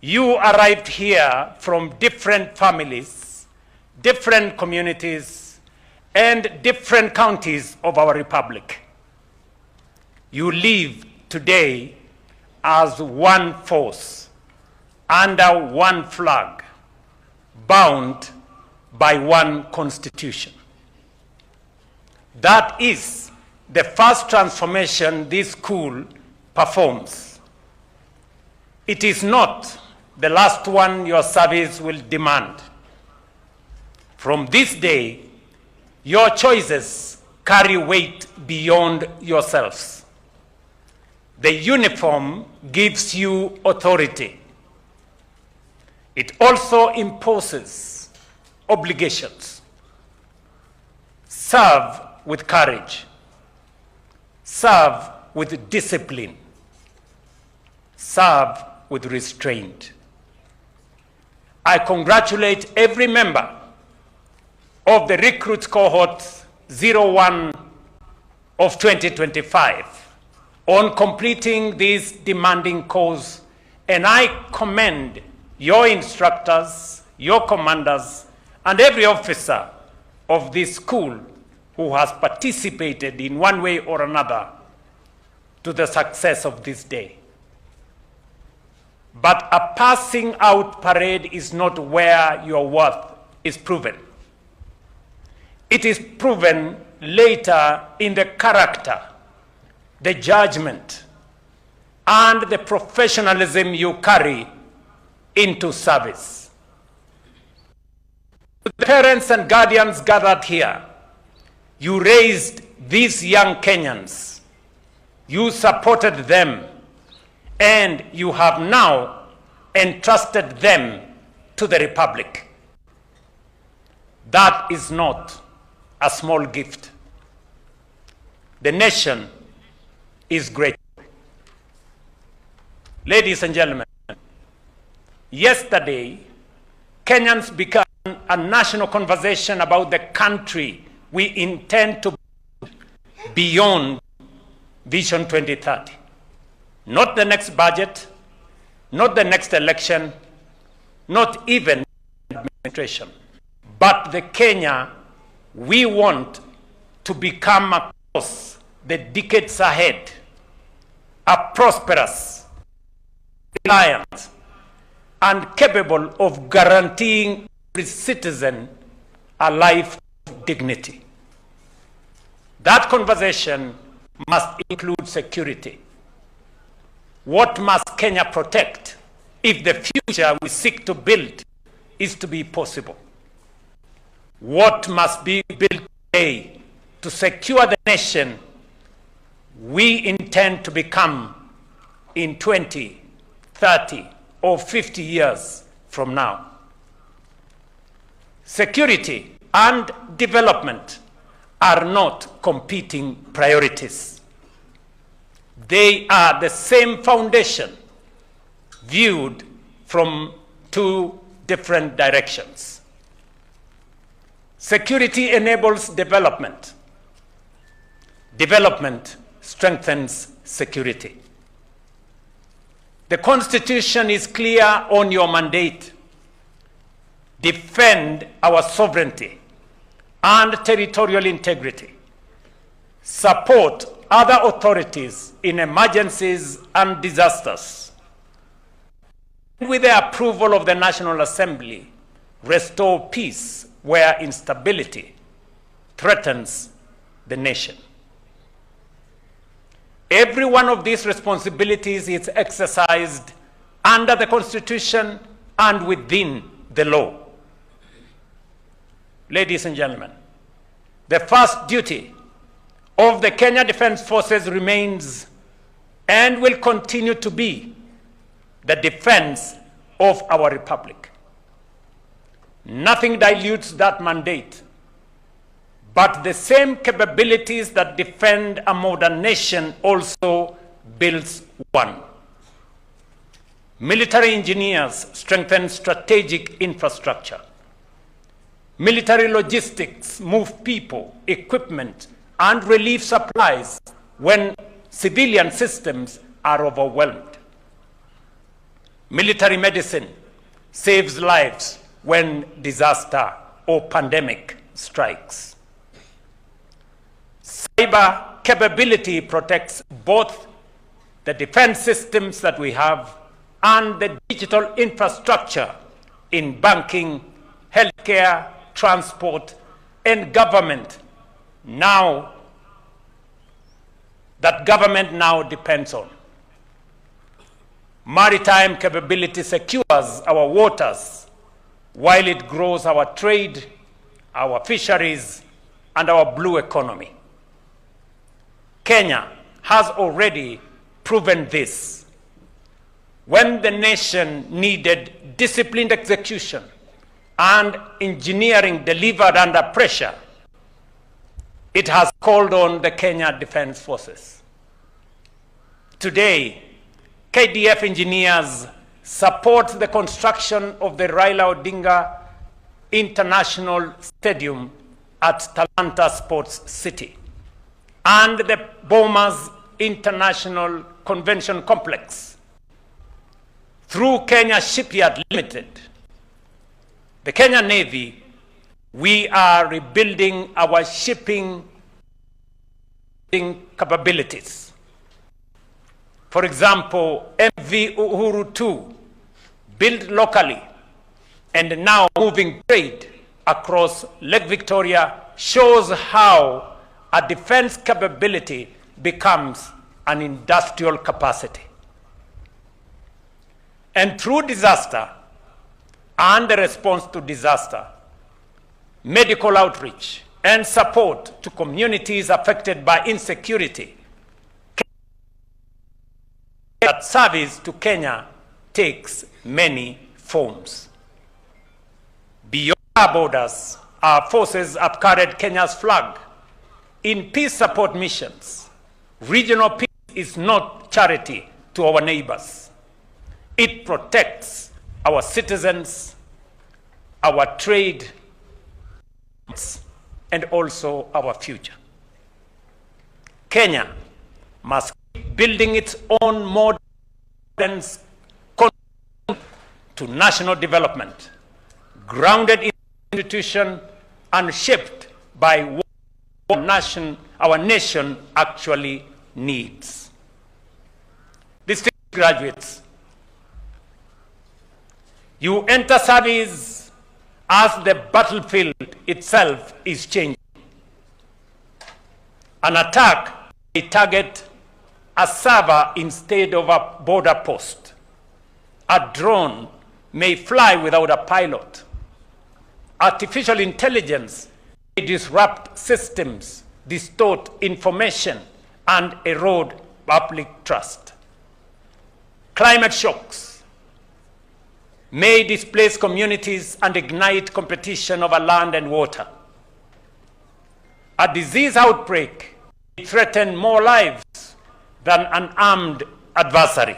You arrived here from different families, different communities, and different counties of our republic. You live today as one force, under one flag, bound by one constitution. That is the first transformation this school performs. It is not the last one your service will demand. From this day, your choices carry weight beyond yourselves. The uniform gives you authority. It also imposes obligations. Serve with courage. Serve with discipline. Serve with restraint. I congratulate every member of the recruits cohort 01 of 2025 on completing this demanding course, and I commend your instructors, your commanders, and every officer of this school who has participated in one way or another to the success of this day. But a passing out parade is not where your worth is proven. It is proven later in the character, the judgment, and the professionalism you carry into service. To the parents and guardians gathered here, you raised these young Kenyans. You supported them, and you have now entrusted them to the Republic. That is not a small gift. The nation is grateful. Ladies and gentlemen, yesterday, Kenyans began a national conversation about the country we intend to build beyond Vision 2030. Not the next budget, not the next election, not even administration, but the Kenya we want to become across the decades ahead, a prosperous, reliant, and capable of guaranteeing every citizen a life of dignity. That conversation must include security. What must Kenya protect if the future we seek to build is to be possible? What must be built today to secure the nation we intend to become in 20, 30, or 50 years from now? Security and development are not competing priorities. They are the same foundation viewed from two different directions. Security enables development. Development strengthens security. The Constitution is clear on your mandate. Defend our sovereignty and territorial integrity. Support other authorities in emergencies and disasters. With the approval of the National Assembly, restore peace where instability threatens the nation. Every one of these responsibilities is exercised under the Constitution and within the law. Ladies and gentlemen, the first duty of the Kenya Defense Forces remains and will continue to be the defense of our republic. Nothing dilutes that mandate, but the same capabilities that defend a modern nation also builds one. Military engineers strengthen strategic infrastructure. Military logistics move people, equipment, and relief supplies when civilian systems are overwhelmed. Military medicine saves lives when disaster or pandemic strikes. Cyber capability protects both the defense systems that we have and the digital infrastructure in banking, healthcare, transport, and government now depends on. Maritime capability secures our waters while it grows our trade, our fisheries, and our blue economy. Kenya has already proven this. When the nation needed disciplined execution and engineering delivered under pressure, it has called on the Kenya Defense Forces. Today, KDF engineers support the construction of the Raila Odinga International Stadium at Talanta Sports City and the Bomas International Convention Complex. Through Kenya Shipyard Limited, the Kenya Navy, we are rebuilding our shipping capabilities. For example, MV Uhuru 2, built locally and now moving trade across Lake Victoria, shows how a defense capability becomes an industrial capacity. And through disaster and the response to disaster, medical outreach and support to communities affected by insecurity, that service to Kenya takes many forms. Beyond our borders, our forces have carried Kenya's flag in peace support missions. Regional peace is not charity to our neighbors. It protects our citizens, our trade, and also our future. Kenya must keep building its own modern to national development, grounded in institution and shaped by what our nation actually needs. Distinguished graduates, you enter service as the battlefield itself is changing. An attack may target a server instead of a border post. A drone may fly without a pilot. Artificial intelligence may disrupt systems, distort information, and erode public trust. Climate shocks may displace communities and ignite competition over land and water. A disease outbreak may threaten more lives than an armed adversary.